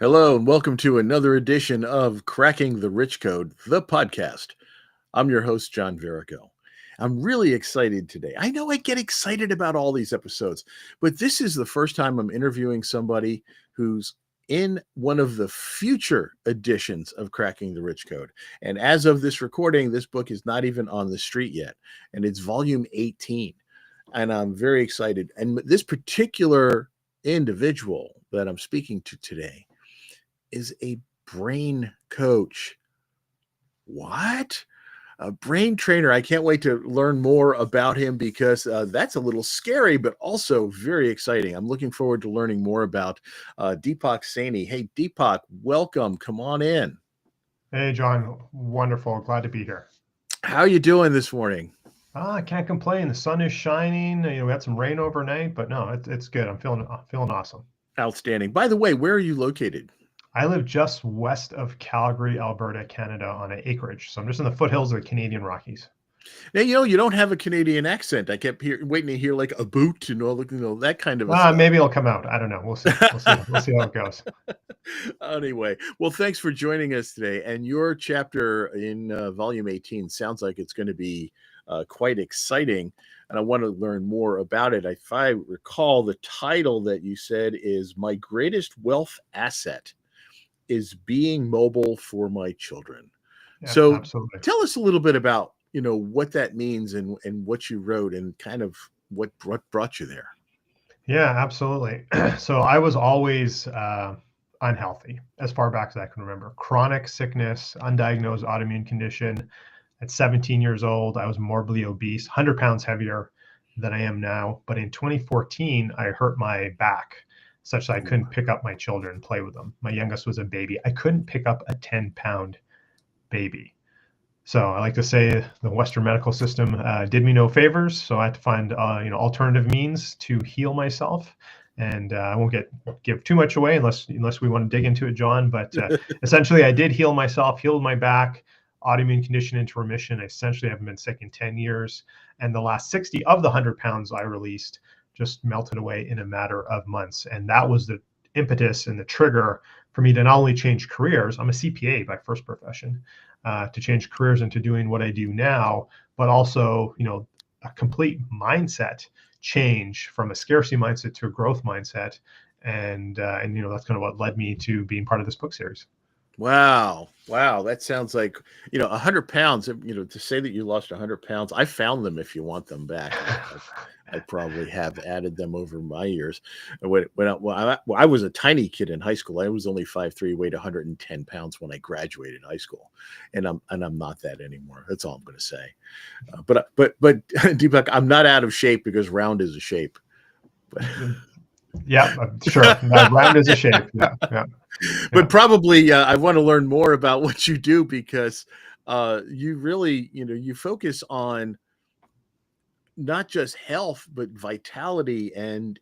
Hello, and welcome to another edition of Cracking the Rich Code, the podcast. I'm your host, John Verico. I'm really excited today. I know I get excited about all these episodes, but this is the first time I'm interviewing somebody who's in one of the future editions of Cracking the Rich Code. And as of this recording, this book is not even on the street yet, and it's volume 18. And I'm very excited. And this particular individual that I'm speaking to today is a brain coach. What? A brain trainer. I can't wait to learn more about him because that's a little scary, but also very exciting. I'm looking forward to learning more about Deepak Saini. Hey, Deepak, welcome. Come on in. Hey, John. Wonderful. Glad to be here. How are you doing this morning? I can't complain. The sun is shining. We had some rain overnight, but no, it's good. I'm feeling awesome. Outstanding. By the way, where are you located? I live just west of Calgary, Alberta, Canada, on an acreage. So I'm just in the foothills of the Canadian Rockies. Now, you don't have a Canadian accent. I kept waiting to hear like a boot and all, that kind of stuff. Maybe it'll come out. I don't know. We'll see. We'll see how it goes. Anyway, well, thanks for joining us today. And your chapter in volume 18 sounds like it's going to be quite exciting. And I want to learn more about it. If I recall, the title that you said is My Greatest Wealth Asset is Being Mobile for My Children. Yeah, so absolutely. Tell us a little bit about, what that means and what you wrote and kind of what brought you there. Yeah, absolutely. So I was always unhealthy as far back as I can remember. Chronic sickness, undiagnosed autoimmune condition. At 17 years old, I was morbidly obese, 100 pounds heavier than I am now. But in 2014, I hurt my back such that I couldn't pick up my children and play with them. My youngest was a baby. I couldn't pick up a 10-pound baby. So I like to say the Western medical system did me no favors. So I had to find alternative means to heal myself. And I won't give too much away unless we want to dig into it, John. But essentially, I did heal myself, healed my back, autoimmune condition into remission. I essentially haven't been sick in 10 years. And the last 60 of the 100 pounds I released just melted away in a matter of months. And that was the impetus and the trigger for me to not only change careers, I'm a CPA by first profession, to change careers into doing what I do now, but also, a complete mindset change from a scarcity mindset to a growth mindset. And that's kind of what led me to being part of this book series. Wow. That sounds like, 100 pounds, to say that you lost 100 pounds. I found them if you want them back. I probably have added them over my years. When I was a tiny kid in high school, I was only 5'3", weighed 110 pounds when I graduated high school. And I'm not that anymore. That's all I'm going to say. But Deepak, I'm not out of shape because round is a shape. Yeah, sure. Round is a shape. Yeah. But probably I want to learn more about what you do because you really, you focus on not just health, but vitality and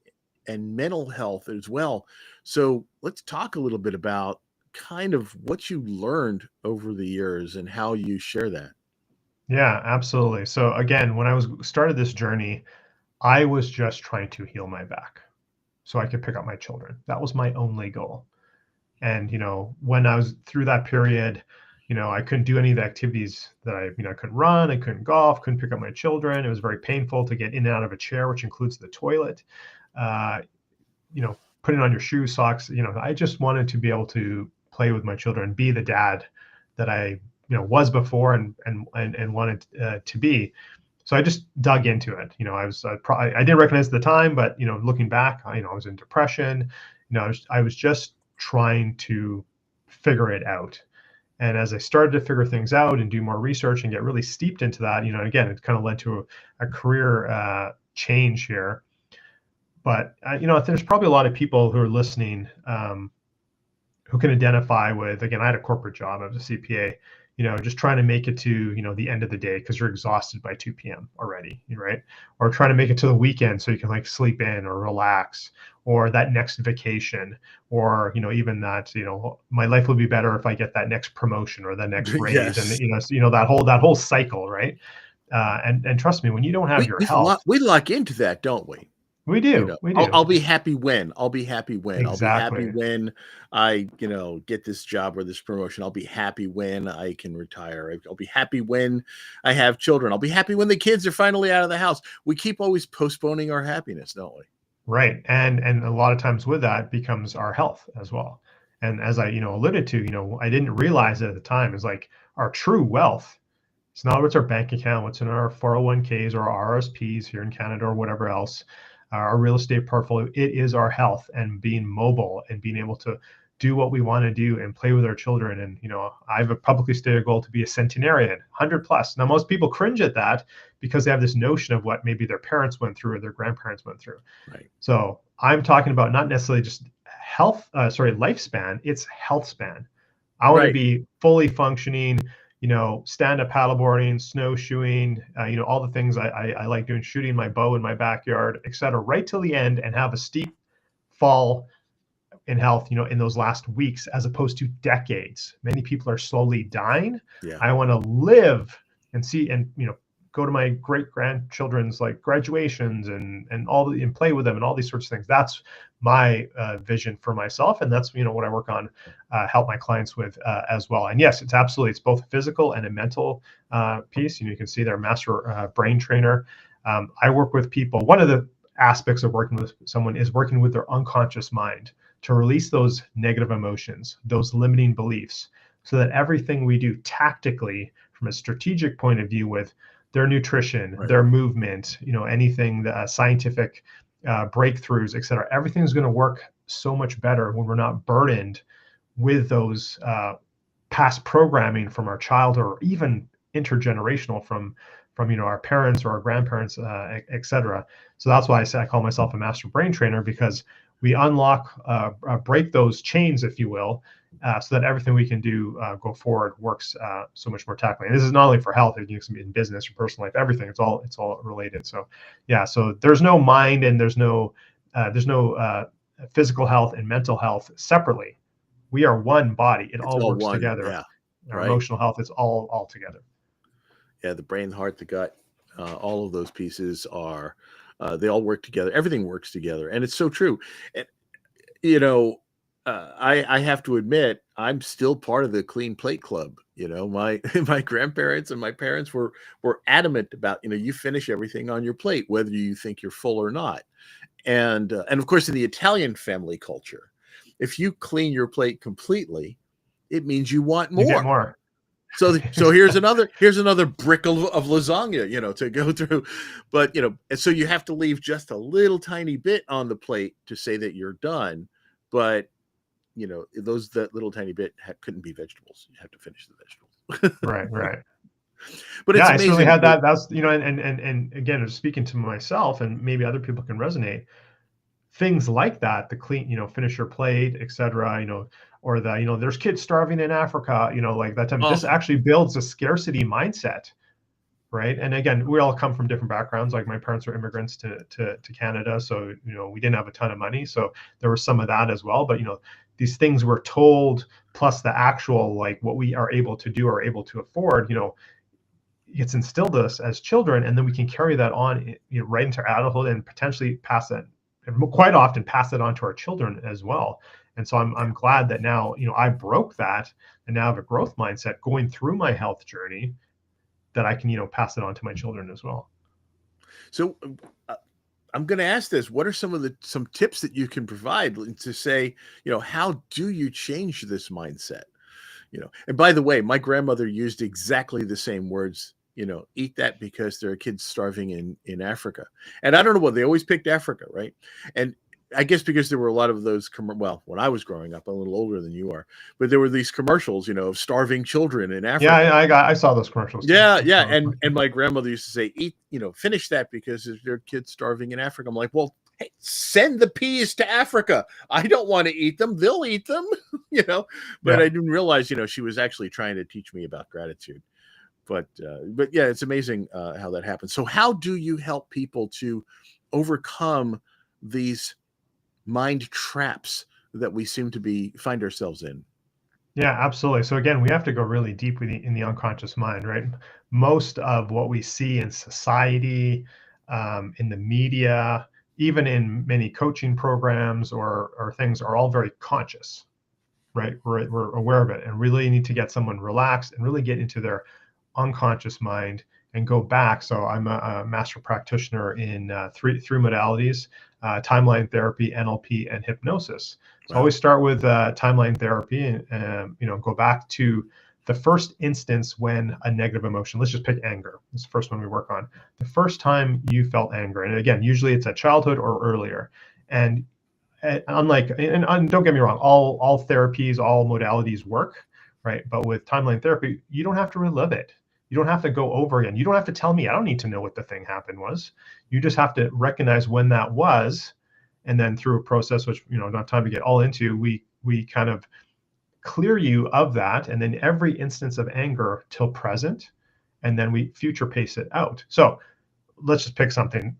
mental health as well. So let's talk a little bit about kind of what you learned over the years and how you share that. Yeah, absolutely. So again, when I started this journey, I was just trying to heal my back so I could pick up my children. That was my only goal. And, when I was through that period, I couldn't do any of the activities that I couldn't run, I couldn't golf, couldn't pick up my children. It was very painful to get in and out of a chair, which includes the toilet. Putting on your shoes, socks, I just wanted to be able to play with my children, be the dad that I, was before and wanted to be. So I just dug into it. I didn't recognize at the time, but, looking back, I was in depression. I was just trying to figure it out. And as I started to figure things out and do more research and get really steeped into that, again, it kind of led to a career change here. But, there's probably a lot of people who are listening who can identify with, again, I had a corporate job. I was a CPA, just trying to make it to, the end of the day because you're exhausted by 2 p.m. already, right? Or trying to make it to the weekend so you can like sleep in or relax, or that next vacation, or, even that, my life will be better if I get that next promotion or the next raise. Yes. And, that whole cycle, right? And trust me, when you don't have your health. We lock into that, don't we? We You do. know, We I'll do. be happy when. I'll be happy when. I'll be happy Exactly. when I, get this job or this promotion. I'll be happy when I can retire. I'll be happy when I have children. I'll be happy when the kids are finally out of the house. We keep always postponing our happiness, don't we? Right. And a lot of times with that becomes our health as well. And as I, alluded to, I didn't realize it at the time is like our true wealth. It's not what's our bank account, what's in our 401ks or our RSPs here in Canada or whatever else, our real estate portfolio. It is our health and being mobile and being able to do what we want to do and play with our children. And, I have a publicly stated goal to be a centenarian, 100 plus. Now, most people cringe at that because they have this notion of what maybe their parents went through or their grandparents went through. Right. So I'm talking about not necessarily just lifespan, it's health span. I want to Right. be fully functioning, stand up paddleboarding, snowshoeing, all the things I like doing, shooting my bow in my backyard, et cetera, right till the end and have a steep fall in health, in those last weeks, as opposed to decades. Many people are slowly dying. Yeah. I want to live and see, and, go to my great grandchildren's like graduations and play with them and all these sorts of things. That's my vision for myself, and that's what I work on, help my clients with as well. And yes, it's both a physical and a mental piece. You can see their master brain trainer. I work with people. One of the aspects of working with someone is working with their unconscious mind to release those negative emotions, those limiting beliefs, so that everything we do tactically from a strategic point of view with their nutrition, Right. their movement, anything, the scientific breakthroughs, et cetera, everything's going to work so much better when we're not burdened with those past programming from our childhood or even intergenerational from our parents or our grandparents, et cetera. So that's why I say I call myself a master brain trainer, because we unlock, break those chains, if you will, so that everything we can do go forward works so much more tactically. And this is not only for health; it can be in business or personal life. Everything. It's all related. So, yeah. So there's no mind and there's no physical health and mental health separately. We are one body. It It's all all works one. together. Yeah. Our Right. emotional health is all together. Yeah. The brain, the heart, the gut, all of those pieces are, they all work together. Everything works together. And it's so true. And, you know, I have to admit, I'm still part of the clean plate club. My my grandparents and my parents were adamant about, you finish everything on your plate, whether you think you're full or not. And of course, in the Italian family culture, if you clean your plate completely, it means you want You get more. more. So here's another brick of lasagna, to go through. But and so you have to leave just a little tiny bit on the plate to say that you're done. But that little tiny bit couldn't be vegetables. You have to finish the vegetables. Right. But Yeah, it's I certainly amazing. had that. That's and again, speaking to myself, and maybe other people can resonate. Things like that, the clean, finish your plate, etc. Or there's kids starving in Africa, like that time. This Oh, actually builds a scarcity mindset, right? And again, we all come from different backgrounds. Like my parents were immigrants to Canada, so we didn't have a ton of money, so there was some of that as well. But these things we're told, plus the actual like what we are able to do or able to afford, gets instilled us as children, and then we can carry that on, right into adulthood and potentially pass that, and quite often pass it on to our children as well. And so I'm glad that now I broke that and now have a growth mindset going through my health journey that I can pass it on to my children as well. so uh, I'm going to ask this: what are some tips that you can provide to say, how do you change this mindset? And by the way, my grandmother used exactly the same words. Eat that because there are kids starving in Africa. And I don't know what, they always picked Africa, right? And I guess because there were a lot of those well, when I was growing up, I'm a little older than you are, but there were these commercials, of starving children in Yeah, Africa. I saw those commercials too. Yeah, yeah. And my grandmother used to say, eat, finish that because there are kids starving in Africa. I'm like, well, hey, send the peas to Africa. I don't want to eat them. They'll eat them, but Yeah. I didn't realize, she was actually trying to teach me about gratitude. But yeah, it's amazing how that happens. So how do you help people to overcome these mind traps that we seem to find ourselves in? Yeah, absolutely. So again, we have to go really deep in the unconscious mind, right? Most of what we see in society, in the media, even in many coaching programs or things, are all very conscious, right? We're aware of it, and really need to get someone relaxed and really get into their unconscious mind and go back. So I'm a master practitioner in three modalities: timeline therapy, NLP, and hypnosis. So I Wow. always start with timeline therapy, and go back to the first instance when a negative emotion. Let's just pick anger. It's the first one we work on. The first time you felt anger, and again, usually it's at childhood or earlier. And unlike, and don't get me wrong, all therapies, all modalities work, right? But with timeline therapy, you don't have to relive it. You don't have to go over again. You don't have to tell me. I don't need to know what the thing happened was. You just have to recognize when that was, and then through a process, which don't have time to get all into, we kind of clear you of that, and then every instance of anger till present, and then we future pace it out. So let's just pick something,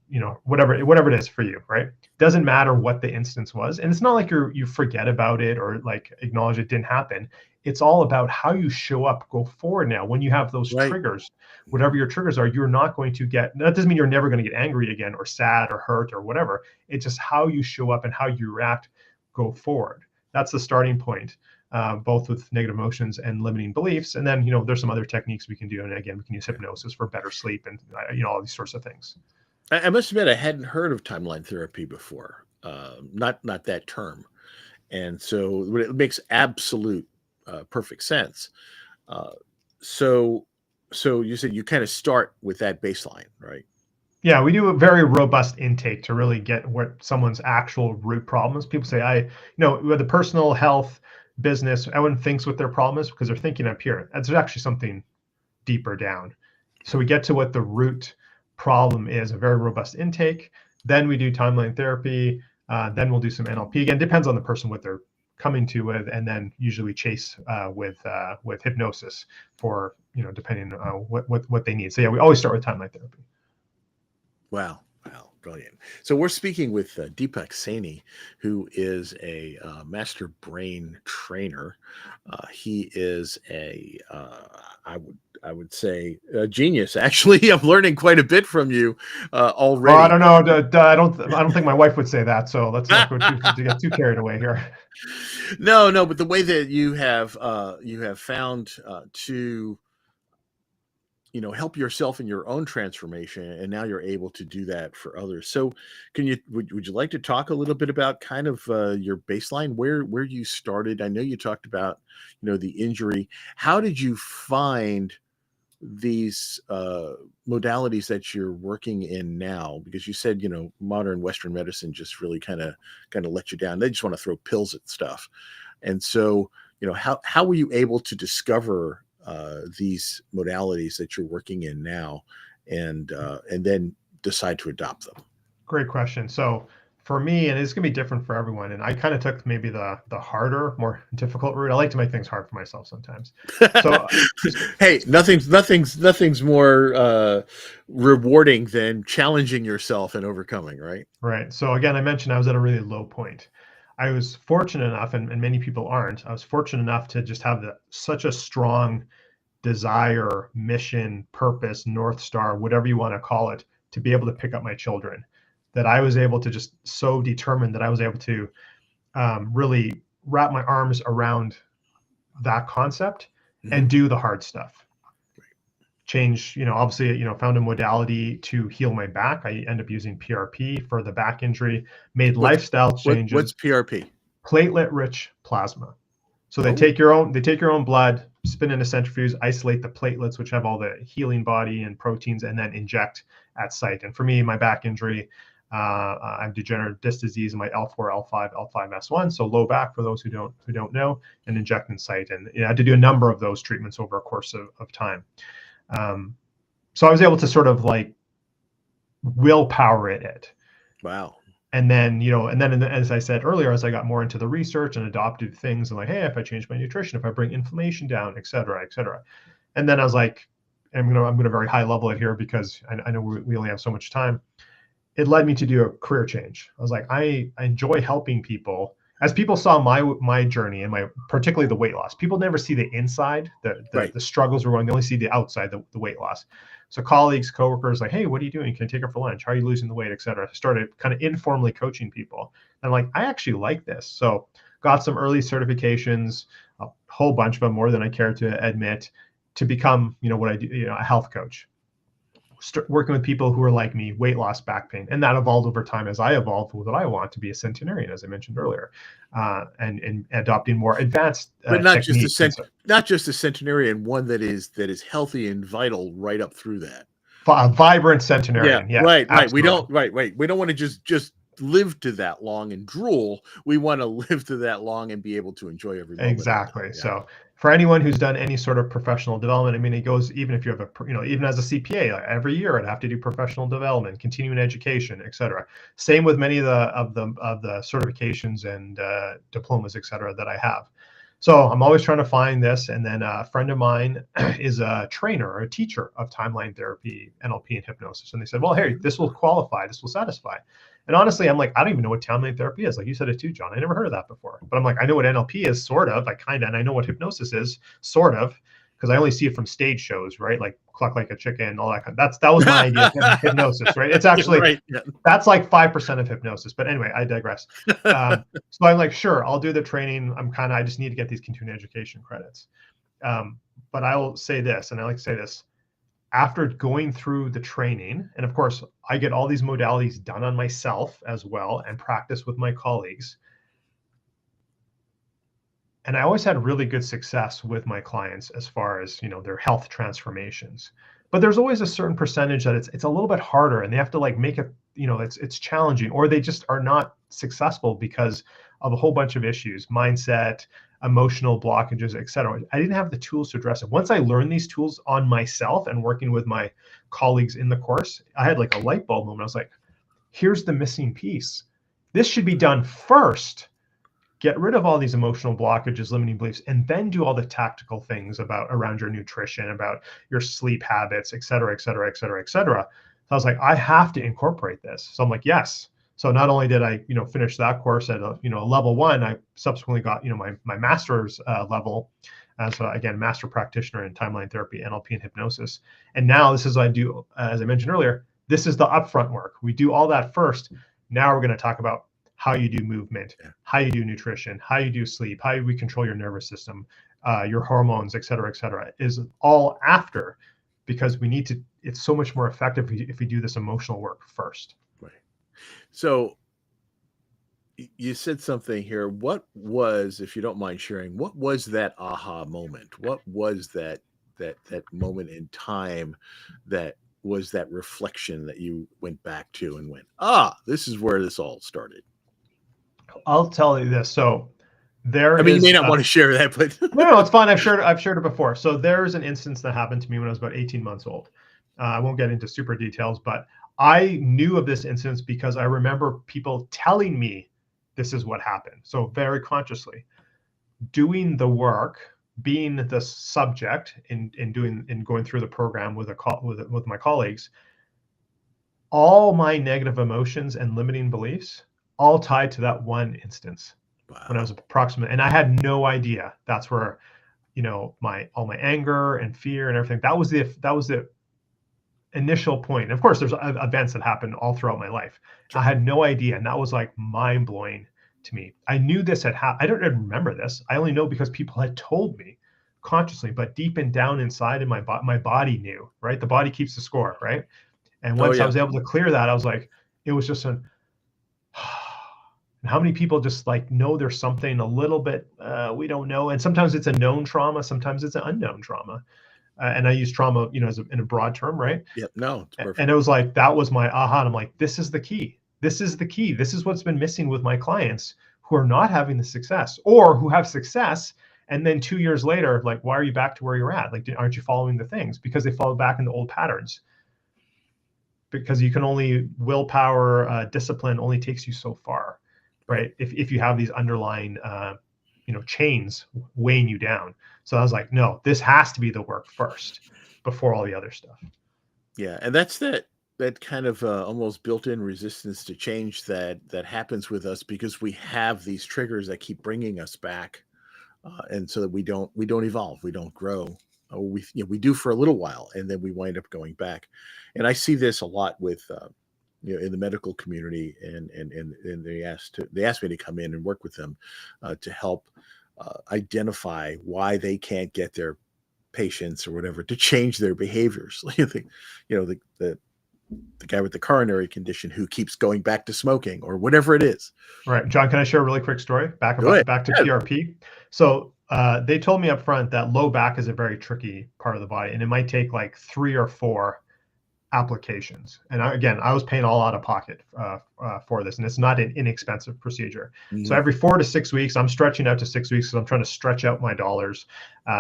whatever it is for you, right? Doesn't matter what the instance was. And it's not like you forget about it or like acknowledge it didn't happen. It's all about how you show up, go forward. Now, when you have those Right. triggers, whatever your triggers are, you're not going to get, that doesn't mean you're never going to get angry again or sad or hurt or whatever. It's just how you show up and how you react, go forward. That's the starting point. Both with negative emotions and limiting beliefs. And then, there's some other techniques we can do. And again, we can use hypnosis for better sleep and, all these sorts of things. I must admit, I hadn't heard of timeline therapy before. Not that term. And so it makes absolute perfect sense. Uh, so you said you kind of start with that baseline, right? Yeah, we do a very robust intake to really get what someone's actual root problem is. People say, with the personal health business, everyone thinks what their problem is because they're thinking up here. There's actually something deeper down. So we get to what the root problem is, a very robust intake. Then we do timeline therapy. Then we'll do some NLP. Again, depends on the person, what they're coming to with, and then usually we chase with hypnosis for, depending on what they need. So yeah, we always start with timeline therapy. Wow. Brilliant. So we're speaking with Deepak Saini, who is a master brain trainer. He is I would say a genius. Actually, I'm learning quite a bit from you already. I don't know. I don't think my wife would say that. So let's not go to get too carried away here. No, but the way that you have found to help yourself in your own transformation, and now you're able to do that for others. So would you like to talk a little bit about kind of your baseline, where you started? I know you talked about the injury. How did you find these modalities that you're working in now? Because you said modern Western medicine just really kind of let you down. They just want to throw pills at stuff. And so how were you able to discover these modalities that you're working in now, and then decide to adopt them? Great question. So for me, and it's gonna be different for everyone, and I kind of took maybe the harder, more difficult route. I like to make things hard for myself sometimes. So hey, nothing's more rewarding than challenging yourself and overcoming, right? right. So again, I mentioned I was at a really low point. I was fortunate enough, and many people aren't. I was fortunate enough to just have such a strong desire, mission, purpose, North Star, whatever you want to call it, to be able to pick up my children, that I was able to just so determined that I was able to really wrap my arms around that concept and do the hard stuff. Change, obviously, found a modality to heal my back. I end up using PRP for the back injury, made lifestyle changes. What's PRP? Platelet-rich plasma. So they take your own blood, spin in a centrifuge, isolate the platelets, which have all the healing body and proteins, and then inject at site. And for me, my back injury, I have degenerative disc disease in my L4, L5, L5S1, so low back for those who don't know, and inject in site. And I had to do a number of those treatments over a course of time. So I was able to sort of like willpower it. Wow. And then, as I said earlier, as I got more into the research and adopted things, and like, hey, if I change my nutrition, if I bring inflammation down, et cetera, et cetera. And then I was like, I'm gonna very high level it here because I know we only have so much time. It led me to do a career change. I was like, I enjoy helping people. As people saw my journey and particularly the weight loss, people never see the inside, the struggles we're going. They only see the outside, the weight loss. So colleagues, coworkers, like, hey, what are you doing? Can I take her for lunch? How are you losing the weight, et cetera? I started kind of informally coaching people. And I'm like, I actually like this. So got some early certifications, a whole bunch of them, more than I care to admit, to become, what I do, a health coach. Working with people who are like me, weight loss, back pain, and that evolved over time as I evolved with what I want to be a centenarian, as I mentioned earlier, and adopting more advanced But not just techniques. not just a centenarian, one that is healthy and vital right up through that. A vibrant Yeah, centenarian. Yes, right. We absolutely. don't We don't want to just live to that long and drool. We want to live to that long and be able to enjoy every moment of it. Exactly. Yeah. So for anyone who's done any sort of professional development, I mean, it goes, even if you have even as a CPA, like every year I'd have to do professional development, continuing education, et cetera. Same with many of the certifications and diplomas, et cetera, that I have. So I'm always trying to find this. And then a friend of mine is a trainer or a teacher of timeline therapy, NLP, and hypnosis. And they said, well, hey, this will qualify, this will satisfy. And honestly, I'm like, I don't even know what timeline therapy is. Like you said it too, John. I never heard of that before. But I'm like, I know what NLP is, sort of. I kind of, and I know what hypnosis is, sort of, because I only see it from stage shows, right? Like Cluck Like a Chicken, all that. That was my idea of hypnosis, right? It's actually right. Yeah. That's like 5% of hypnosis. But anyway, I digress. So I'm like, sure, I'll do the training. I just need to get these continuing education credits. But I will say this, and I like to say this, after going through the training, and of course, I get all these modalities done on myself as well and practice with my colleagues. And I always had really good success with my clients as far as, their health transformations. But there's always a certain percentage that it's a little bit harder, and they have to like make it, it's challenging, or they just are not successful because of a whole bunch of issues, mindset, emotional blockages, et cetera. I didn't have the tools to address it. Once I learned these tools on myself and working with my colleagues in the course, I had like a light bulb moment. I was like, here's the missing piece. This should be done first. Get rid of all these emotional blockages, limiting beliefs, and then do all the tactical things around your nutrition, about your sleep habits, et cetera, et cetera, et cetera, et cetera. So I was like, I have to incorporate this. So I'm like, yes. So not only did I, finish that course at a level 1, I subsequently got, my master's level as again, master practitioner in timeline therapy, NLP, and hypnosis. And now this is what I do, as I mentioned earlier, this is the upfront work. We do all that first. Now we're going to talk about how you do movement, how you do nutrition, how you do sleep, how you control your nervous system, your hormones, et cetera, is all after, because we need to, it's so much more effective if we do this emotional work first. Right. So you said something here. What was, if you don't mind sharing, what was that aha moment? What was that moment in time that was that reflection that you went back to and went, this is where this all started? I'll tell you this. So there I mean, you may not want to share that, but no, it's fine. I've shared it before. So there's an instance that happened to me when I was about 18 months old. I won't get into super details, but I knew of this instance because I remember people telling me this is what happened. So very consciously doing the work, being the subject in going through the program with my colleagues, all my negative emotions and limiting beliefs all tied to that one instance. Wow. When I was approximately, and I had no idea that's where, all my anger and fear and everything, that was the initial point. Of course, there's events that happened all throughout my life. Sure. I had no idea, and that was like mind blowing to me. I knew this had happened. I don't even remember this. I only know because people had told me consciously, but deep and down inside in my body knew, right? The body keeps the score, right? And once I was able to clear that, I was like, it was just how many people just like know there's something a little bit we don't know, and sometimes it's a known trauma, sometimes it's an unknown trauma, and I use trauma, in a broad term, right? Yep. No, it's perfect. And it was like that was my aha. And I'm like, this is the key. This is the key. This is what's been missing with my clients who are not having the success, or who have success, and then 2 years later, like, why are you back to where you're at? Like, aren't you following the things? Because they fall back into old patterns. Because you can only willpower, discipline only takes you so far, right? If you have these underlying, chains weighing you down. So I was like, no, this has to be the work first before all the other stuff. Yeah, and that's that kind of almost built-in resistance to change that happens with us because we have these triggers that keep bringing us back, and so that we don't evolve, we don't grow. we do for a little while, and then we wind up going back. And I see this a lot with in the medical community, and they asked me to come in and work with them to help identify why they can't get their patients or whatever to change their behaviors. The guy with the coronary condition who keeps going back to smoking or whatever it is. Right. John, can I share a really quick story back to PRP? So they told me up front that low back is a very tricky part of the body, and it might take like 3 or 4 applications. And I was paying all out of pocket for this, and it's not an inexpensive procedure. Mm-hmm. So every 4 to 6 weeks, I'm stretching out to 6 weeks because I'm trying to stretch out my dollars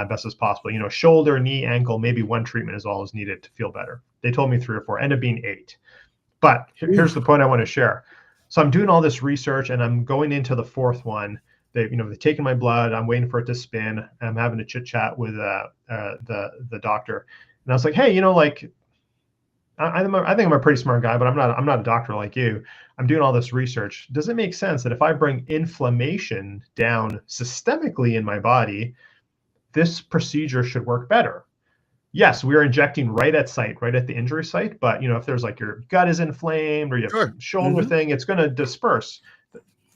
best as possible. Shoulder, knee, ankle, maybe 1 treatment is all is needed to feel better. They told me 3 or 4, end up being 8. But here's the point I want to share. So I'm doing all this research, and I'm going into the 4th one. They've taken my blood. I'm waiting for it to spin. I'm having a chit chat with the doctor, and I was like, hey, I think I'm a pretty smart guy, but I'm not a doctor like you. I'm doing all this research. Does it make sense that if I bring inflammation down systemically in my body, this procedure should work better? Yes, we are injecting right at the injury site. But if there's like your gut is inflamed or you have shoulder thing, it's going to disperse.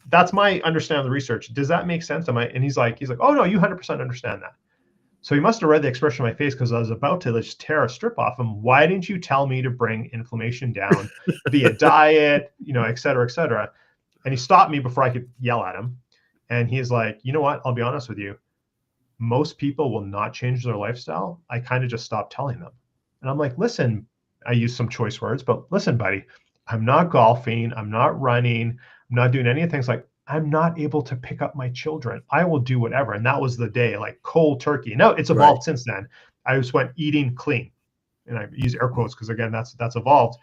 That's my understanding of the research. Does that make sense? And he's like, oh no, you 100% understand that. So he must have read the expression on my face because I was about to just tear a strip off him. Why didn't you tell me to bring inflammation down via diet, et cetera, et cetera? And he stopped me before I could yell at him. And he's like, you know what? I'll be honest with you. Most people will not change their lifestyle. I kind of just stopped telling them. And I'm like, listen, I use some choice words, but listen, buddy, I'm not golfing. I'm not running. I'm not doing any of the things like I'm not able to pick up my children. I will do whatever. And that was the day, like cold turkey. Now it's evolved since then. I just went eating clean. And I use air quotes because again, that's evolved.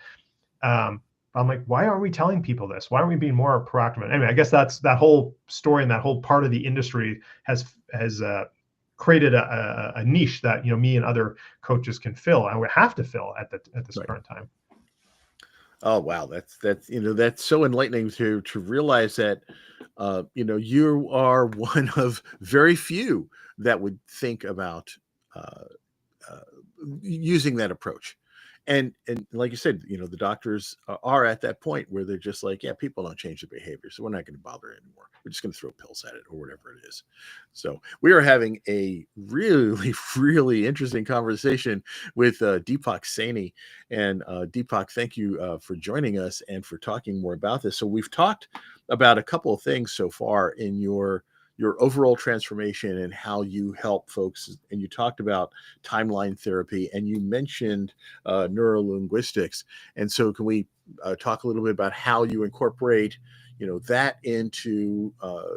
I'm like, why aren't we telling people this? Why aren't we being more proactive? Anyway, I guess that's that whole story and that whole part of the industry has created a niche that me and other coaches can fill, and we have to fill at this current time. Oh wow, that's so enlightening to realize that you are one of very few that would think about using that approach. And like you said, the doctors are at that point where they're just like, yeah, people don't change their behavior, so we're not going to bother anymore. We're just going to throw pills at it or whatever it is. So we are having a really, really interesting conversation with Deepak Saini. And Deepak, thank you for joining us and for talking more about this. So we've talked about a couple of things so far in your overall transformation and how you help folks. And you talked about timeline therapy, and you mentioned neurolinguistics. And so can we talk a little bit about how you incorporate that into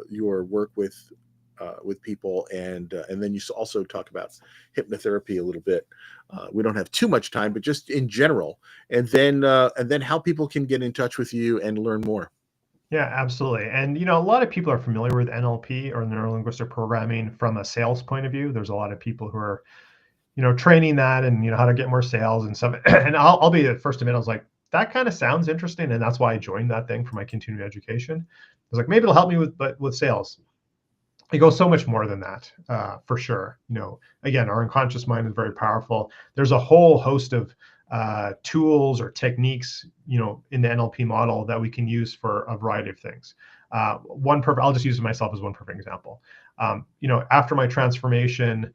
your work with people, and then you also talk about hypnotherapy a little bit. We don't have too much time, but just in general, and then how people can get in touch with you and learn more. Yeah, absolutely. And a lot of people are familiar with NLP or neuro-linguistic programming from a sales point of view. There's a lot of people who are training that and how to get more sales and stuff. And I'll be the first to admit, I was like, that kind of sounds interesting, and that's why I joined that thing for my continuing education. I was like, maybe it'll help me with sales. It goes so much more than that, for sure. Again, our unconscious mind is very powerful. There's a whole host of tools or techniques, in the NLP model that we can use for a variety of things. I'll just use myself as one perfect example. After my transformation,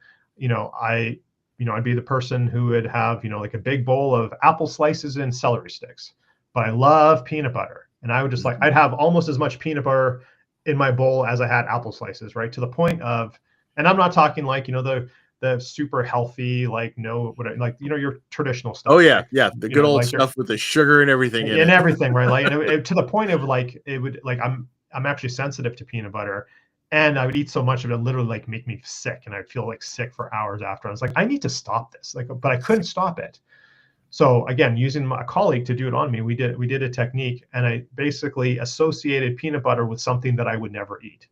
I'd be the person who would have, like a big bowl of apple slices and celery sticks, but I love peanut butter. And I would just I'd have almost as much peanut butter in my bowl as I had apple slices, right? To the point of, and I'm not talking like, the super healthy, your traditional stuff. Oh yeah. Yeah. The good old stuff with the sugar and everything in it. And everything, right? To the point of I'm actually sensitive to peanut butter. And I would eat so much of it, literally make me sick, and I'd feel sick for hours after. I was like, I need to stop this, but I couldn't stop it. So again, using a colleague to do it on me, we did a technique, and I basically associated peanut butter with something that I would never eat.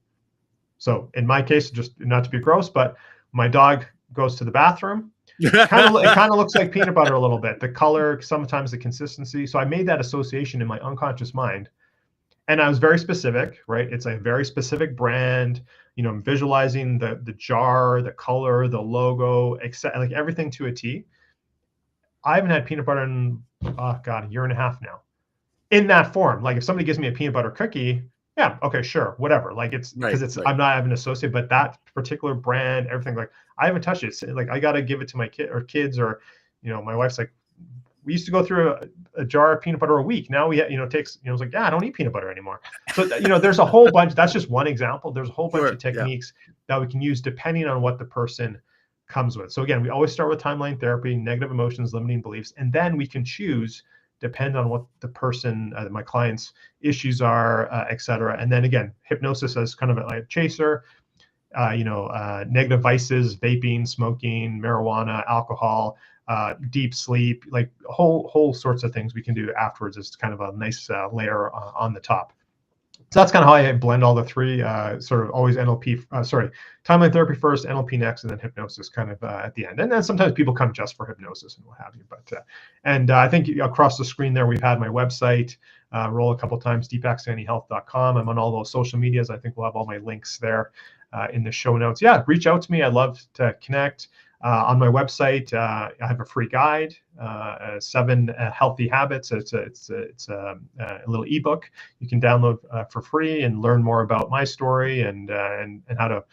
So in my case, just not to be gross, but my dog goes to the bathroom. It kind of looks like peanut butter a little bit. The color, sometimes the consistency. So I made that association in my unconscious mind. And I was very specific, right? It's a very specific brand. I'm visualizing the jar, the color, the logo, like everything to a T. I haven't had peanut butter in, oh God, a year and a half now in that form. Like if somebody gives me a peanut butter cookie, yeah, okay, sure, whatever. Like it's because I'm not having an associate, but that particular brand, everything, like I haven't touched it. Like I got to give it to my kids, or my wife's like, we used to go through a jar of peanut butter a week. Now we, it takes, it's like, yeah, I don't eat peanut butter anymore. So, there's a whole bunch. That's just one example. There's a whole bunch of techniques that we can use depending on what the person comes with. So again, we always start with timeline therapy, negative emotions, limiting beliefs, and then we can choose, depend on what the person, my client's issues are, et cetera. And then again, hypnosis as kind of a chaser, negative vices, vaping, smoking, marijuana, alcohol, deep sleep, like whole sorts of things we can do afterwards as kind of a nice layer on the top. So that's kind of how I blend all the three, sort of always timeline therapy first, NLP next, and then hypnosis kind of at the end. And then sometimes people come just for hypnosis and what have you. But I think across the screen there, we've had my website roll a couple of times, deepaksanihealth.com. I'm on all those social medias. I think we'll have all my links there in the show notes. Yeah, reach out to me. I'd love to connect. On my website, I have a free guide, 7 healthy habits. It's a little ebook you can download for free and learn more about my story and how to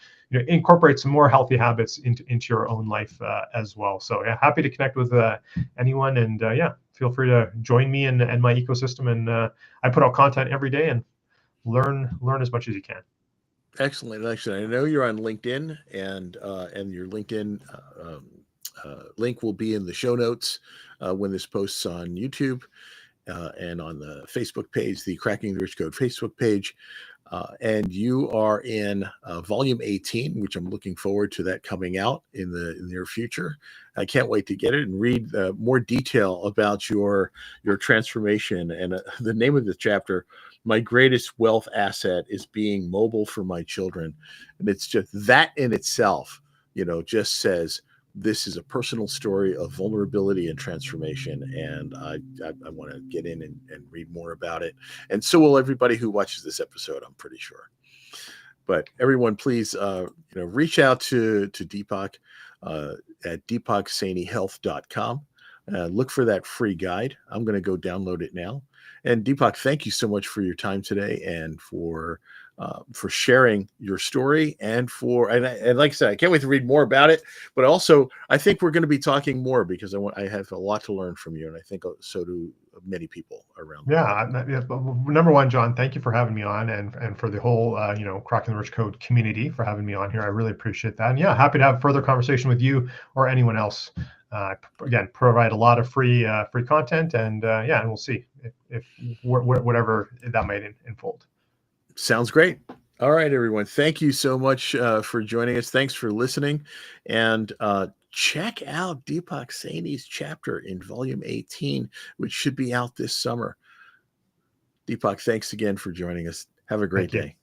incorporate some more healthy habits into your own life as well. So yeah, happy to connect with anyone, and yeah, feel free to join me and my ecosystem. And I put out content every day, and learn as much as you can. Excellent. I know you're on LinkedIn, and your LinkedIn link will be in the show notes when this posts on YouTube and on the Facebook page, the Cracking the Rich Code Facebook page. And you are in volume 18, which I'm looking forward to that coming out in the near future. I can't wait to get it and read more detail about your transformation. And the name of the chapter, My Greatest Wealth Asset is Being Mobile for My Children. And it's just that in itself, just says, this is a personal story of vulnerability and transformation, and I want to get in and read more about it. And so will everybody who watches this episode, I'm pretty sure. But everyone, please, reach out to Deepak at deepaksanihealth.com. Look for that free guide. I'm going to go download it now. And Deepak, thank you so much for your time today and for sharing your story and like I said, I can't wait to read more about it. But also, I think we're going to be talking more because I have a lot to learn from you, and I think so do many people around. Number one, John, thank you for having me on, and for the whole Cracking the Rich Code community for having me on here. I really appreciate that, and yeah, happy to have further conversation with you or anyone else. Again, provide a lot of free content, and and we'll see if whatever that might unfold. Sounds great. All right, everyone. Thank you so much for joining us. Thanks for listening. And check out Deepak Saini's chapter in volume 18, which should be out this summer. Deepak, thanks again for joining us. Have a great day.